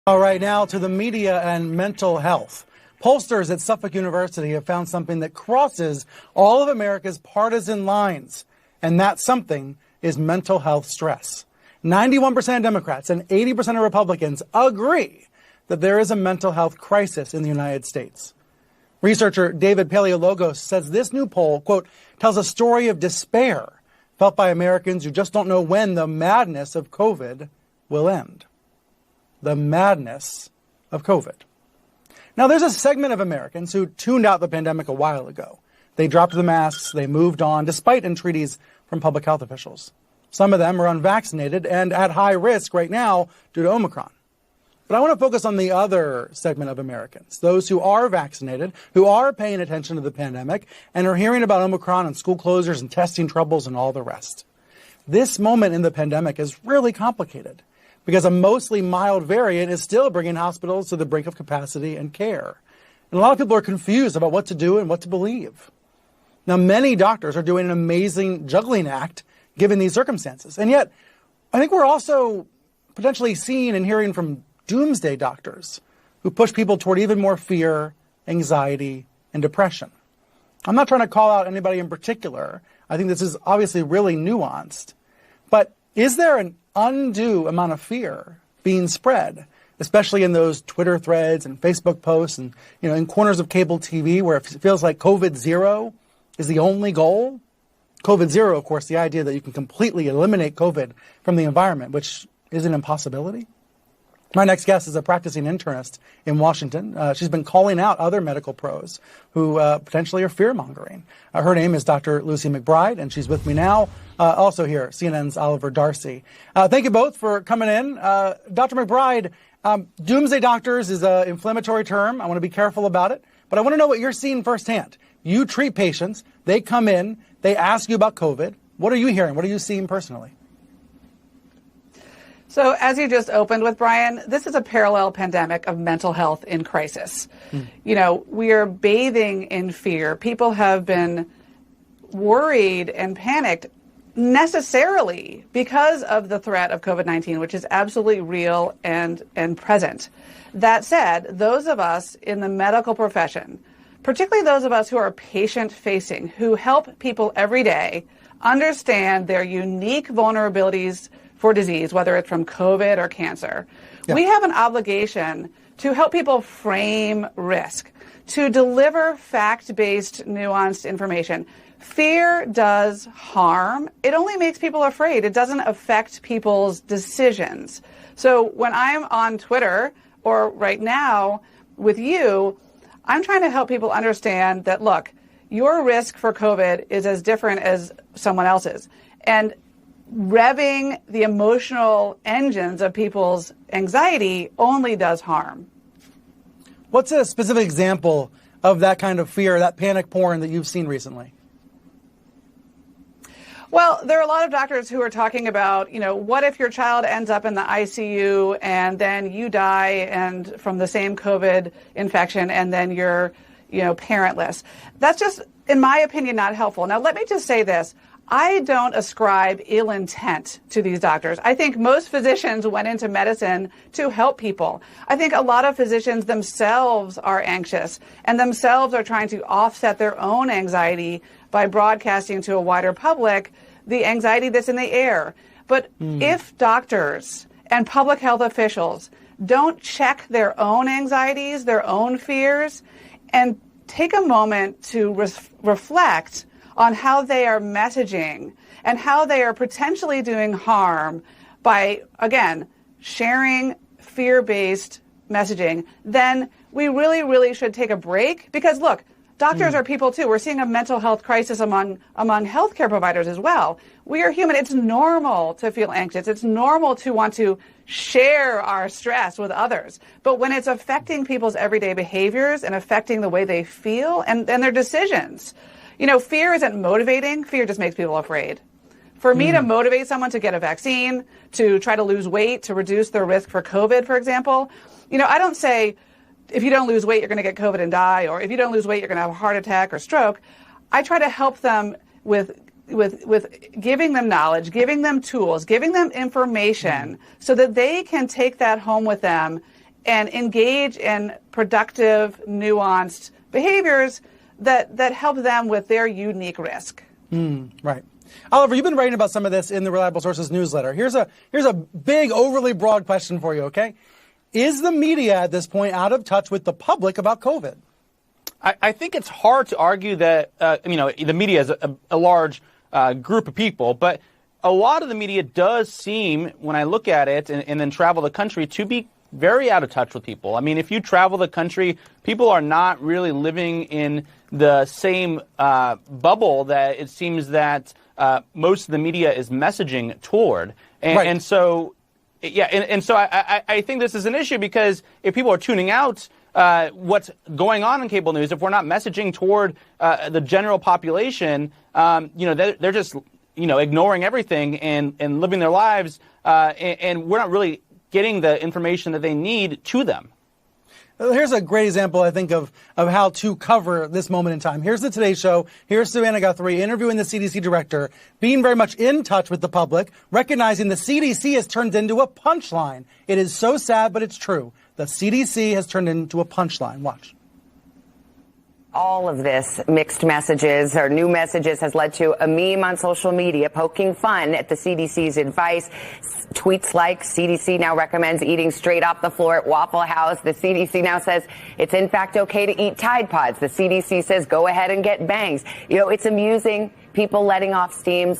All right, now to the media and mental health. Pollsters at Suffolk University have found something that crosses all of America's partisan lines, and that something is mental health stress. 91% of Democrats and 80% of Republicans agree that there is a mental health crisis in the United States. Researcher David Paleologos says this new poll, quote, tells a story of despair felt by Americans who just don't know when the madness of COVID will end. The madness of COVID. Now, there's a segment of Americans who tuned out the pandemic a while ago. They dropped the masks, they moved on, despite entreaties from public health officials. Some of them are unvaccinated and at high risk right now due to Omicron. But I want to focus on the other segment of Americans, those who are vaccinated, who are paying attention to the pandemic, and are hearing about Omicron and school closures and testing troubles and all the rest. This moment in the pandemic is really complicated, because a mostly mild variant is still bringing hospitals to the brink of capacity and care. And a lot of people are confused about what to do and what to believe. Now, many doctors are doing an amazing juggling act given these circumstances. And yet, I think we're also potentially seeing and hearing from doomsday doctors who push people toward even more fear, anxiety, and depression. I'm not trying to call out anybody in particular. I think this is obviously really nuanced. But is there an undue amount of fear being spread, especially in those Twitter threads and Facebook posts and, in corners of cable TV where it feels like COVID zero is the only goal? COVID zero, of course, the idea that you can completely eliminate COVID from the environment, which is an impossibility. My next guest is a practicing internist in Washington. She's been calling out other medical pros who potentially are fear-mongering. Her name is Dr. Lucy McBride, and she's with me now. Also here, CNN's Oliver Darcy. Thank you both for coming in. Dr. McBride, doomsday doctors is an inflammatory term. I want to be careful about it. But I want to know what you're seeing firsthand. You treat patients. They come in. They ask you about COVID. What are you hearing? What are you seeing personally? So as you just opened with, Brian, this is a parallel pandemic of mental health in crisis. We are bathing in fear. People have been worried and panicked necessarily because of the threat of COVID-19, which is absolutely real and present. That said, those of us in the medical profession, particularly those of us who are patient-facing, who help people every day understand their unique vulnerabilities for disease, whether it's from COVID or cancer. Yeah. We have an obligation to help people frame risk, to deliver fact-based, nuanced information. Fear does harm. It only makes people afraid. It doesn't affect people's decisions. So when I'm on Twitter or right now with you, I'm trying to help people understand that, look, your risk for COVID is as different as someone else's. And revving the emotional engines of people's anxiety only does harm. What's a specific example of that kind of fear, that panic porn that you've seen recently? Well, there are a lot of doctors who are talking about, what if your child ends up in the ICU and then you die and from the same COVID infection and then you're, parentless. That's just, in my opinion, not helpful. Now, let me just say this. I don't ascribe ill intent to these doctors. I think most physicians went into medicine to help people. I think a lot of physicians themselves are anxious and themselves are trying to offset their own anxiety by broadcasting to a wider public the anxiety that's in the air. But if doctors and public health officials don't check their own anxieties, their own fears, and take a moment to reflect on how they are messaging and how they are potentially doing harm by, again, sharing fear-based messaging, then we really, really should take a break. Because, look, doctors are people, too. We're seeing a mental health crisis among healthcare providers as well. We are human. It's normal to feel anxious. It's normal to want to share our stress with others. But when it's affecting people's everyday behaviors and affecting the way they feel and their decisions, fear isn't motivating. Fear just makes people afraid. For me to motivate someone to get a vaccine, to try to lose weight, to reduce their risk for COVID, for example, I don't say, if you don't lose weight, you're going to get COVID and die, or if you don't lose weight, you're going to have a heart attack or stroke. I try to help them with giving them knowledge, giving them tools, giving them information so that they can take that home with them and engage in productive, nuanced behaviors that help them with their unique risk. Right. Oliver, you've been writing about some of this in the Reliable Sources newsletter. Here's a big, overly broad question for you, okay? Is the media at this point out of touch with the public about COVID? I think it's hard to argue that, the media is a large group of people, but a lot of the media does seem, when I look at it and then travel the country, to be very out of touch with people. I mean, if you travel the country, people are not really living in the same bubble that it seems that most of the media is messaging toward. And so, I think this is an issue because if people are tuning out what's going on in cable news, if we're not messaging toward the general population, they're just, ignoring everything and living their lives, and we're not really getting the information that they need to them. Here's a great example, I think, of how to cover this moment in time. Here's the Today Show. Here's Savannah Guthrie interviewing the CDC director, being very much in touch with the public, recognizing the CDC has turned into a punchline. It is so sad, but it's true. The CDC has turned into a punchline. Watch. All of this mixed messages or new messages has led to a meme on social media poking fun at the CDC's advice. Tweets like, CDC now recommends eating straight off the floor at Waffle House. The CDC now says it's in fact okay to eat Tide Pods. The CDC says go ahead and get bangs. It's amusing, people letting off steam,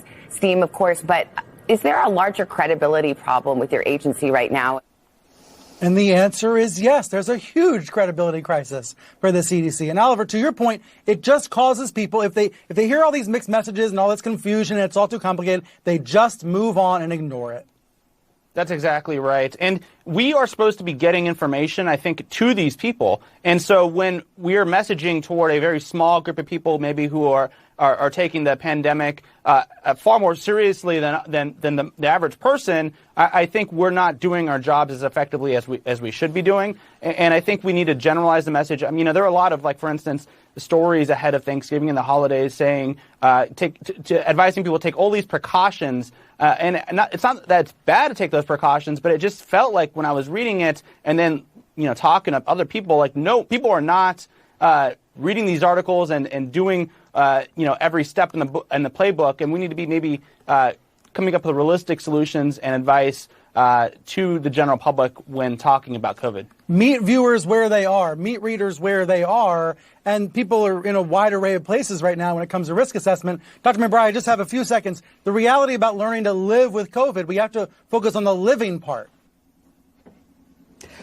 of course, but is there a larger credibility problem with your agency right now? And the answer is yes. There's a huge credibility crisis for the CDC. And Oliver, to your point, it just causes people, if they hear all these mixed messages and all this confusion and it's all too complicated, they just move on and ignore it. That's exactly right. And we are supposed to be getting information, I think, to these people. And so when we are messaging toward a very small group of people, maybe who are taking the pandemic far more seriously than the average person, I think we're not doing our jobs as effectively as we should be doing. And I think we need to generalize the message. I mean, there are a lot of, like, for instance, stories ahead of Thanksgiving and the holidays saying, advising people to take all these precautions. It's not that it's bad to take those precautions, but it just felt like when I was reading it and then, talking to other people, like, no, people are not reading these articles and doing, every step in the playbook. And we need to be maybe coming up with realistic solutions and advice to the general public when talking about COVID. Meet viewers where they are, meet readers where they are, and people are in a wide array of places right now when it comes to risk assessment. Dr. McBride, I just have a few seconds. The reality about learning to live with COVID, we have to focus on the living part.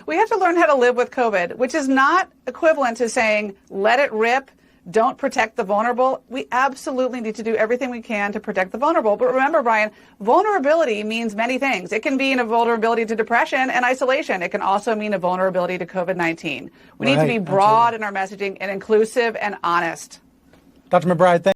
We have to learn how to live with COVID, which is not equivalent to saying, let it rip, don't protect the vulnerable. We absolutely need to do everything we can to protect the vulnerable. But remember, Brian, vulnerability means many things. It can be a vulnerability to depression and isolation. It can also mean a vulnerability to COVID-19. We need to be broad in our messaging and inclusive and honest. Dr. McBride, thank you.